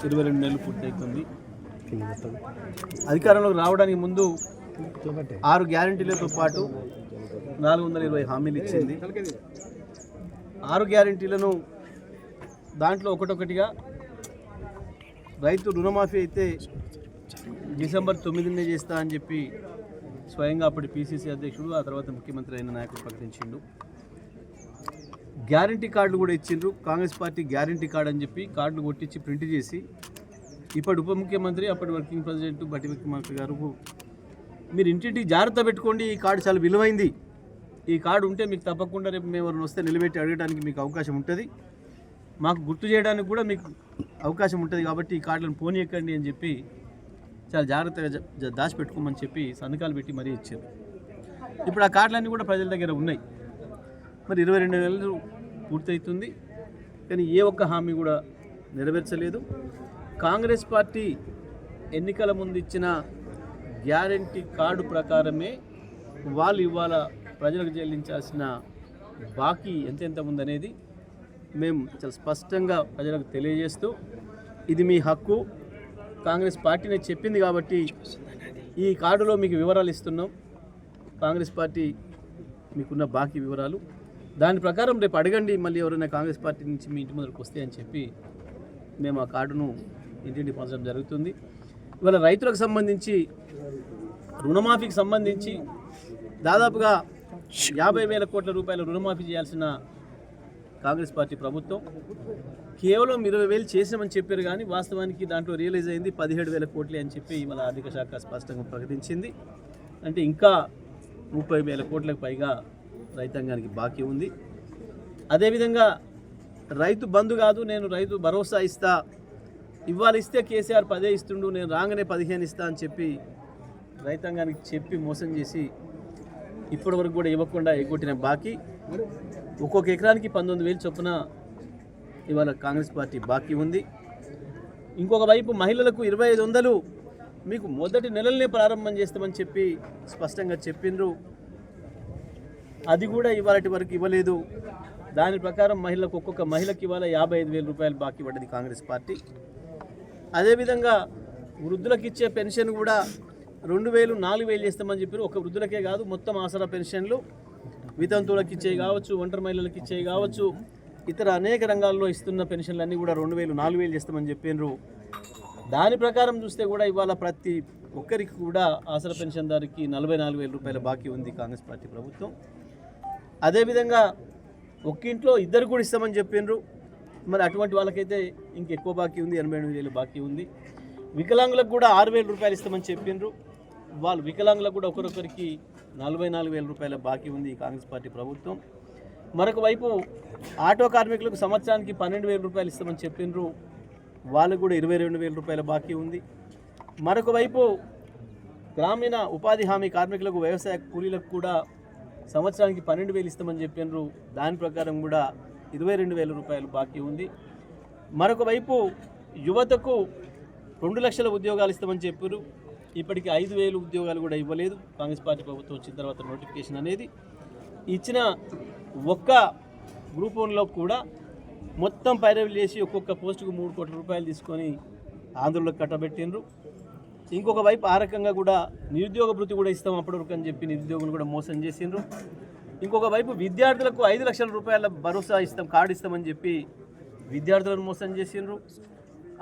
22 నెలలు పూర్తవుతుంది. అధికారంలోకి రావడానికి ముందు 6 గ్యారంటీలతో పాటు 420 హామీలు ఇచ్చింది. 6 గ్యారంటీలను దాంట్లో ఒకటొకటిగా రైతు రుణమాఫీ అయితే డిసెంబర్ 9నే చేస్తా అని చెప్పి స్వయంగా అప్పటి పిసిసి అధ్యక్షుడు ఆ తర్వాత ముఖ్యమంత్రి అయిన నాయకుడు ప్రకటించిండు. గ్యారంటీ కార్డులు కూడా ఇచ్చిండ్రు. కాంగ్రెస్ పార్టీ గ్యారంటీ కార్డు అని చెప్పి కార్డులు కొట్టించి ప్రింట్ చేసి ఇప్పటి ఉప ముఖ్యమంత్రి అప్పటి వర్కింగ్ ప్రెసిడెంట్ బట్టి విక్రమార్క గారు మీరు ఇంటింటికి జాగ్రత్త పెట్టుకోండి, ఈ కార్డు చాలా విలువైంది, ఈ కార్డు ఉంటే మీకు తప్పకుండా రేపు మేము ఎవరిని వస్తే నిలబెట్టి అడగడానికి మీకు అవకాశం ఉంటుంది, మాకు గుర్తు చేయడానికి కూడా మీకు అవకాశం ఉంటుంది, కాబట్టి ఈ కార్డులను పోనీయకండి అని చెప్పి చాలా జాగ్రత్తగా దాచిపెట్టుకోమని చెప్పి సంతకాలు పెట్టి మరీ ఇచ్చారు. ఇప్పుడు ఆ కార్డులన్నీ కూడా ప్రజల దగ్గర ఉన్నాయి. మరి 22 నెలలు పూర్తవుతుంది, కానీ ఏ ఒక్క హామీ కూడా నెరవేర్చలేదు. కాంగ్రెస్ పార్టీ ఎన్నికల ముందు ఇచ్చిన గ్యారంటీ కార్డు ప్రకారమే వాళ్ళు ఇవాళ ప్రజలకు చెల్లించాల్సిన బాకీ ఎంతెంత ఉందనేది మేము చాలా స్పష్టంగా ప్రజలకు తెలియజేస్తూ, ఇది మీ హక్కు, కాంగ్రెస్ పార్టీనే చెప్పింది కాబట్టి ఈ కార్డులో మీకు వివరాలు ఇస్తున్నాం, కాంగ్రెస్ పార్టీ మీకున్న బాకీ వివరాలు, దాని ప్రకారం రేపు అడగండి, మళ్ళీ ఎవరైనా కాంగ్రెస్ పార్టీ నుంచి మీ ఇంటి ముందుకు వస్తే అని చెప్పి మేము ఆ కార్డును ఇంటింటి పంచడం జరుగుతుంది. ఇవాళ రైతులకు సంబంధించి రుణమాఫీకి సంబంధించి దాదాపుగా 50,000 కోట్ల రూపాయల రుణమాఫీ చేయాల్సిన కాంగ్రెస్ పార్టీ ప్రభుత్వం కేవలం 20,000 చేసామని చెప్పారు, కానీ వాస్తవానికి దాంట్లో రియలైజ్ అయింది 17,000 కోట్లే అని చెప్పి ఇవాళ ఆర్థిక శాఖ స్పష్టంగా ప్రకటించింది. అంటే ఇంకా 30,000 కోట్లకు పైగా రైతాంగానికి బాకీ ఉంది. అదేవిధంగా రైతు బంధు కాదు, నేను రైతు భరోసా ఇస్తా, ఇవాళ ఇస్తే కేసీఆర్ 10 ఇస్తుండు, నేను రాగానే 15 ఇస్తా అని చెప్పి రైతాంగానికి చెప్పి మోసం చేసి ఇప్పటివరకు కూడా ఇవ్వకుండా ఎగ్గొట్టిన బాకీ ఒక్కొక్క ఎకరానికి 19,000 చొప్పున ఇవాళ కాంగ్రెస్ పార్టీ బాకీ ఉంది. ఇంకొక వైపు మహిళలకు 2,500 మీకు మొదటి నెలలనే ప్రారంభం చేస్తామని చెప్పి స్పష్టంగా చెప్పిండ్రు, అది కూడా ఇవాళటి వరకు ఇవ్వలేదు. దాని ప్రకారం ఒక్కొక్క మహిళకి ఇవాళ 55,000 రూపాయలు బాకీ పడ్డది కాంగ్రెస్ పార్టీ. అదేవిధంగా వృద్ధులకు ఇచ్చే పెన్షన్ కూడా 2,000 4,000 చేస్తామని చెప్పారు. ఒక వృద్ధులకే కాదు, మొత్తం ఆసరా పెన్షన్లు వితంతువులకు ఇచ్చేవి కావచ్చు, ఒంటరి మహిళలకు ఇచ్చేవి కావచ్చు, ఇతర అనేక రంగాల్లో ఇస్తున్న పెన్షన్లన్నీ కూడా 2,000 4,000 చేస్తామని చెప్పినారు. దాని ప్రకారం చూస్తే కూడా ఇవాళ ప్రతి ఒక్కరికి కూడా ఆసరా పెన్షన్దారికి 44,000 రూపాయల బాకీ ఉంది కాంగ్రెస్ పార్టీ ప్రభుత్వం. అదేవిధంగా ఒక్క ఇంట్లో ఇద్దరు కూడా ఇస్తామని చెప్పినారు, మరి అటువంటి వాళ్ళకైతే ఇంకెక్కువ బాకీ ఉంది, 88,000 బాకీ ఉంది. వికలాంగులకు కూడా 6,000 రూపాయలు ఇస్తామని చెప్పినారు, వాళ్ళు వికలాంగులకు కూడా ఒకరొకరికి 44,000 రూపాయల బాకీ ఉంది కాంగ్రెస్ పార్టీ ప్రభుత్వం. మరొక వైపు ఆటో కార్మికులకు సంవత్సరానికి 12,000 రూపాయలు ఇస్తామని చెప్పినారు, వాళ్ళకు కూడా 22,000 రూపాయల బాకీ ఉంది. మరొక వైపు గ్రామీణ ఉపాధి హామీ కార్మికులకు, వ్యవసాయ కూలీలకు కూడా సంవత్సరానికి 12,000 ఇస్తామని చెప్పినారు, దాని ప్రకారం కూడా 22,000 రూపాయలు బాకీ ఉంది. మరొక వైపు యువతకు 2 లక్షల ఉద్యోగాలు ఇస్తామని చెప్పారు, ఇప్పటికీ 5,000 ఉద్యోగాలు కూడా ఇవ్వలేదు. కాంగ్రెస్ పార్టీ ప్రభుత్వం వచ్చిన తర్వాత నోటిఫికేషన్ అనేది ఇచ్చిన ఒక్క గ్రూప్ 1లో కూడా మొత్తం పైరవీలు చేసి ఒక్కొక్క పోస్టుకు 3 కోట్ల రూపాయలు తీసుకొని ఆంధ్రలోకి కట్టబెట్టిండ్రు. ఇంకొక వైపు ఆ రకంగా కూడా నిరుద్యోగ భృతి కూడా ఇస్తాం అప్పటివరకు అని చెప్పి నిరుద్యోగులు కూడా మోసం చేసిండ్రు. ఇంకొక వైపు విద్యార్థులకు 5 లక్షల రూపాయల భరోసా ఇస్తాం, కార్డు ఇస్తామని చెప్పి విద్యార్థులను మోసం చేసిండ్రు.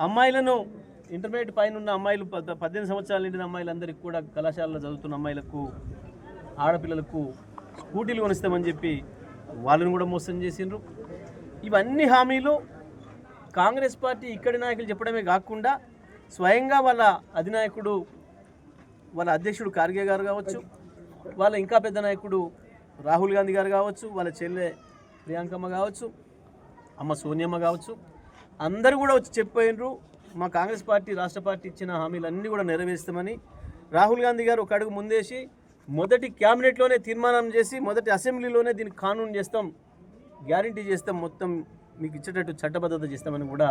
అమ్మాయిలను ఇంటర్మీడియట్ పైన ఉన్న అమ్మాయిలు 18 సంవత్సరాలు నిండిన అమ్మాయిలందరికీ కూడా కళాశాలలో చదువుతున్న అమ్మాయిలకు, ఆడపిల్లలకు స్కూటీలు కొనిస్తామని చెప్పి వాళ్ళని కూడా మోసం చేసిండ్రు. ఇవన్నీ హామీలు కాంగ్రెస్ పార్టీ ఇక్కడి నాయకులు చెప్పడమే కాకుండా స్వయంగా వాళ్ళ అధినాయకుడు, వాళ్ళ అధ్యక్షుడు ఖార్గే గారు కావచ్చు, వాళ్ళ ఇంకా పెద్ద నాయకుడు రాహుల్ గాంధీ గారు కావచ్చు, వాళ్ళ చెల్లె ప్రియాంకమ్మ కావచ్చు, అమ్మ సోనియమ్మ కావచ్చు, అందరూ కూడా వచ్చి చెప్పిపోయినరు మా కాంగ్రెస్ పార్టీ రాష్ట్ర పార్టీ ఇచ్చిన హామీలన్నీ కూడా నెరవేరుస్తామని. రాహుల్ గాంధీ గారు ఒక అడుగు ముందేసి మొదటి క్యాబినెట్లోనే తీర్మానం చేసి మొదటి అసెంబ్లీలోనే దీనికి కానూన్ చేస్తాం, గ్యారంటీ చేస్తాం, మొత్తం మీకు ఇచ్చేటట్టు చట్టబద్ధత చేస్తామని కూడా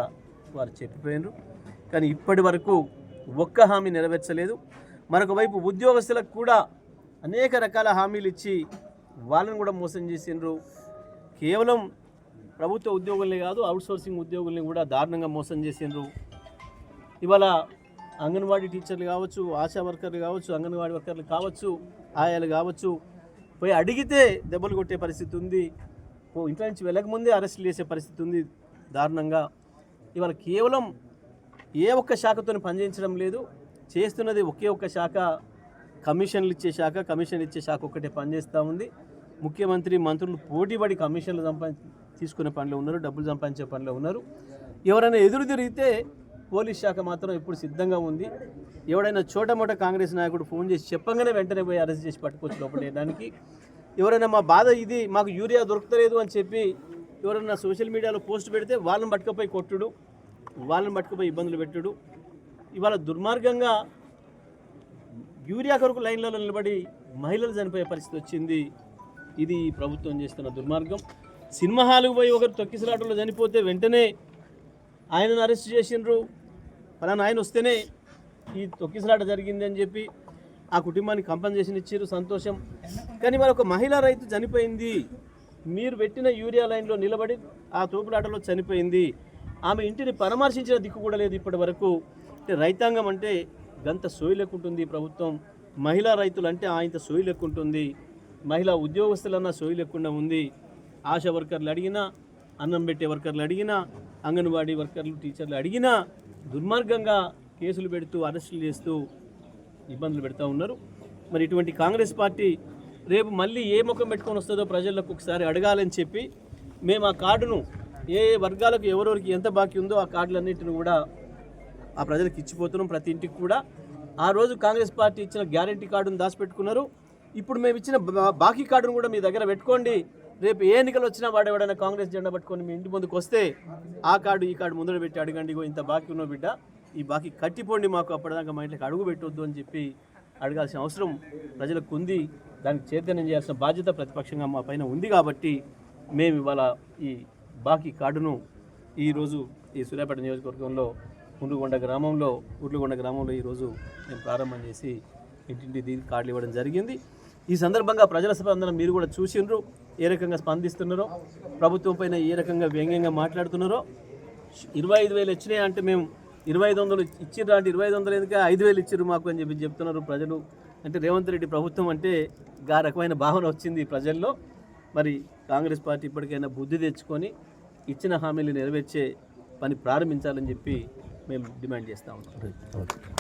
వారు చెప్పిపోయినారు. కానీ ఇప్పటి వరకు ఒక్క హామీ నెరవేర్చలేదు. మరొక వైపు ఉద్యోగస్తులకు కూడా అనేక రకాల హామీలు ఇచ్చి వాళ్ళని కూడా మోసం చేసిండ్రు. కేవలం ప్రభుత్వ ఉద్యోగుల్ని కాదు, అవుట్సోర్సింగ్ ఉద్యోగుల్ని కూడా దారుణంగా మోసం చేసిండ్రు. ఇవాళ అంగన్వాడీ టీచర్లు కావచ్చు, ఆశా వర్కర్లు కావచ్చు, అంగన్వాడీ వర్కర్లు కావచ్చు, ఆయాలు కావచ్చు, పోయి అడిగితే దెబ్బలు కొట్టే పరిస్థితి ఉంది. ఇంట్లో నుంచి వెళ్ళకముందే అరెస్టులు చేసే పరిస్థితి ఉంది దారుణంగా. ఇవాళ కేవలం ఏ ఒక్క శాఖతో పనిచేయించడం లేదు, చేస్తున్నది ఒకే ఒక్క శాఖ, కమిషన్లు ఇచ్చే శాఖ ఒక్కటే పనిచేస్తూ ఉంది. ముఖ్యమంత్రి మంత్రులు పోటీపడి కమిషన్లు తీసుకునే పనిలో ఉన్నారు, డబ్బులు సంపాదించే పనిలో ఉన్నారు. ఎవరైనా ఎదురు తిరిగితే పోలీస్ శాఖ మాత్రం ఇప్పుడు సిద్ధంగా ఉంది. ఎవడైనా చోటమోట కాంగ్రెస్ నాయకుడు ఫోన్ చేసి చెప్పంగానే వెంటనే పోయి అరెస్ట్ చేసి పట్టుకోవచ్చు లోపడేయడానికి. ఎవరైనా మా బాధ ఇది, మాకు యూరియా దొరుకుతలేదు అని చెప్పి ఎవరైనా సోషల్ మీడియాలో పోస్ట్ పెడితే వాళ్ళని పట్టుకుపోయి కొట్టుడు, వాళ్ళని పట్టుకుపోయి ఇబ్బందులు పెట్టుడు. ఇవాళ దుర్మార్గంగా యూరియా కొరకు లైన్లలో నిలబడి మహిళలు చనిపోయే పరిస్థితి వచ్చింది. ఇది ప్రభుత్వం చేస్తున్న దుర్మార్గం. సినిమా హాల్కి పోయి ఒకరు తొక్కిసలాటలో చనిపోతే వెంటనే ఆయనను అరెస్ట్ చేసిండ్రు. ఫలానా ఆయన వస్తేనే ఈ తొక్కిసలాట జరిగింది అని చెప్పి ఆ కుటుంబానికి కంపెన్సేషన్ ఇచ్చారు, సంతోషం. కానీ మరి ఒక మహిళా రైతు చనిపోయింది, మీరు పెట్టిన యూరియా లైన్లో నిలబడి ఆ తోపులాటలో చనిపోయింది, ఆమె ఇంటిని పరామర్శించిన దిక్కు కూడా లేదు ఇప్పటి వరకు. అంటే రైతాంగం అంటే గంత సోయి లెక్కుంటుంది ప్రభుత్వం, మహిళా రైతులు అంటే ఆయంత సోయి లెక్కుంటుంది, మహిళా ఉద్యోగస్తులన్నా సోయి లేకుండా ఉంది. ఆశా వర్కర్లు అడిగినా, అన్నం పెట్టే వర్కర్లు అడిగినా, అంగన్వాడీ వర్కర్లు టీచర్లు అడిగినా దుర్మార్గంగా కేసులు పెడుతూ అరెస్టులు చేస్తూ ఇబ్బందులు పెడతా ఉన్నారు. మరి ఇటువంటి కాంగ్రెస్ పార్టీ రేపు మళ్ళీ ఏ ముఖం పెట్టుకొని వస్తుందో ప్రజలకు ఒకసారి అడగాలని చెప్పి మేము ఆ కార్డును ఏ వర్గాలకు ఎవరెవరికి ఎంత బాకీ ఉందో ఆ కార్డులన్నింటిని కూడా ఆ ప్రజలకు ఇచ్చిపోతున్నాం. ప్రతి ఇంటికి కూడా ఆ రోజు కాంగ్రెస్ పార్టీ ఇచ్చిన గ్యారంటీ కార్డును దాచిపెట్టుకున్నారు. ఇప్పుడు మేము ఇచ్చిన బాకీ కార్డును కూడా మీ దగ్గర పెట్టుకోండి. రేపు ఏ ఎన్నికలు వచ్చినా వాడు ఎవడైనా కాంగ్రెస్ జెండా పట్టుకొని మీ ఇంటి ముందుకు వస్తే ఆ కార్డు ఈ కార్డు ముందర పెట్టి అడగండి, ఇంత బాకీ ఉన్నావు బిడ్డ, ఈ బాకీ కట్టిపోండి, మాకు అప్పటిదాకా మా ఇంట్లోకి అడుగు పెట్టవద్దు అని చెప్పి అడగాల్సిన అవసరం ప్రజలకు ఉంది. దానికి చైతన్యం చేయాల్సిన బాధ్యత ప్రతిపక్షంగా మా పైన ఉంది. కాబట్టి మేము ఇవాళ ఈ బాకీ కార్డును ఈరోజు ఈ సూర్యాపేట నియోజకవర్గంలో ఉర్లుగొండ గ్రామంలో ఈరోజు మేము ప్రారంభం చేసి ఇంటింటి కార్డులు ఇవ్వడం జరిగింది. ఈ సందర్భంగా ప్రజల స్పందన మీరు కూడా చూసిండ్రు, ఏ రకంగా స్పందిస్తున్నారో, ప్రభుత్వం పైన ఏ రకంగా వ్యంగ్యంగా మాట్లాడుతున్నారో. 25,000 వచ్చినాయి అంటే మేము 2,500 ఇచ్చిర్రా అంటే 2,500 ఎందుకు 5,000 ఇచ్చిర్రు మాకు అని చెప్పి చెప్తున్నారు ప్రజలు. అంటే రేవంత్ రెడ్డి ప్రభుత్వం అంటే ఆ రకమైన భావన వచ్చింది ప్రజల్లో. మరి కాంగ్రెస్ పార్టీ ఇప్పటికైనా బుద్ధి తెచ్చుకొని ఇచ్చిన హామీలు నెరవేర్చే పని ప్రారంభించాలని చెప్పి మేము డిమాండ్ చేస్తూ ఉన్నాం.